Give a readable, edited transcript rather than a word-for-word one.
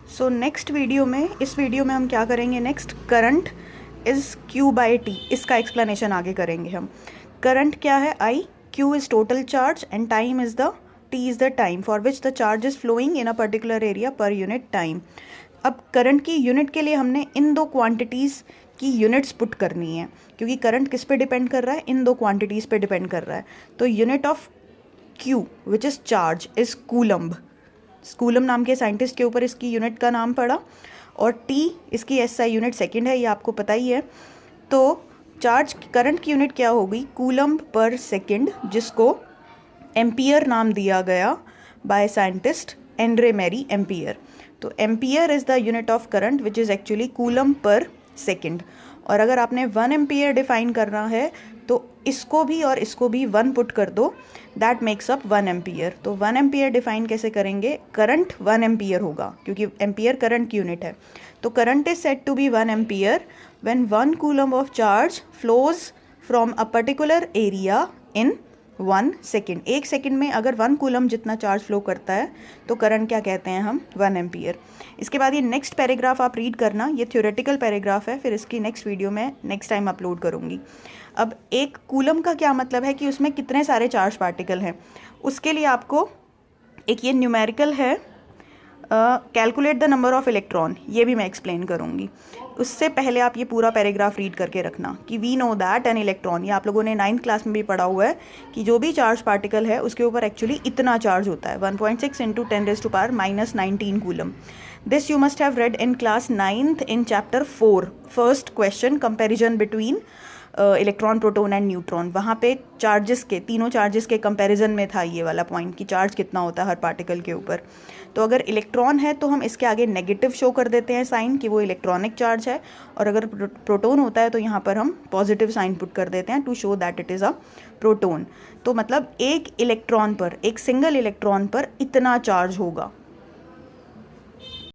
So next video में, इस video में हम क्या करेंगे, next current is Q by T, इसका एक्सप्लेनेशन आगे करेंगे हम। करंट क्या है, I, Q is total charge and time is the, T is the time for which the charge is flowing in a particular area per unit time. अब current की unit के लिए हमने इन दो क्वांटिटीज़ की यूनिट्स पुट करनी है, क्योंकि करंट किस पे डिपेंड कर रहा है, इन दो क्वांटिटीज़ पे डिपेंड कर रहा है। तो unit of Q which is charge is coulomb, coulomb नाम के साइंटिस्ट के ऊपर इसकी यूनिट का नाम पड़ा, और T इसकी SI यूनिट सेकंड है, ये आपको पता ही है। तो चार्ज करंट की यूनिट क्या होगी, कूलम पर सेकंड, जिसको एम्पियर नाम दिया गया by scientist Andre Marie Ampere. तो ampere is the unit of current which is actually coulomb per second. और अगर आपने 1 एम्पियर डिफाइन करना है तो इसको भी और इसको भी 1 पुट कर दो, दैट मेक्स अप 1 एम्पियर। तो 1 एम्पियर डिफाइन कैसे करेंगे, करंट 1 एम्पियर होगा, क्योंकि एम्पियर करंट की यूनिट है। तो current is said to be 1 ampere when 1 coulomb of charge flows from a particular area in 1 second. 1 second में अगर 1 कूलम जितना चार्ज फ्लो करता है तो करंट क्या कहते हैं हम, 1 एम्पियर। इसके बाद ये नेक्स्ट पैराग्राफ आप रीड करना, ये थ्योरेटिकल पैराग्राफ है, फिर इसकी नेक्स्ट वीडियो में नेक्स्ट टाइम अपलोड करूँगी। अब एक कूलम का क्या मतलब है कि उसमें कितने सारे चार्ज पार्टिकल हैं, उसके लिए आपको एक ये न्यूमेरिकल है, calculate the number of electron, ये भी मैं एक्सप्लेन करूँगी। उससे पहले आप ये पूरा पैराग्राफ रीड करके रखना कि we know that an electron, ये आप लोगों ने 9th क्लास में भी पढ़ा हुआ है कि जो भी चार्ज पार्टिकल है उसके ऊपर एक्चुअली इतना चार्ज होता है, 1.6 × 10⁻⁻19 coulomb. This you must have read in class 9th in chapter 4, first question, comparison between electron, proton and neutron. वहाँ पे चार्जेस के, तीनों चार्जेस के कंपैरिजन में था ये वाला पॉइंट कि चार्ज कितना होता है हर पार्टिकल के ऊपर। तो अगर इलेक्ट्रॉन है तो हम इसके आगे नेगेटिव शो कर देते हैं साइन कि वो इलेक्ट्रॉनिक चार्ज है, और अगर प्रोटॉन होता है तो यहाँ पर हम पॉजिटिव साइन पुट कर देते हैं to show that it is a proton. तो मतलब एक इलेक्ट्रॉन पर, एक सिंगल इलेक्ट्रॉन पर इतना चार्ज होगा,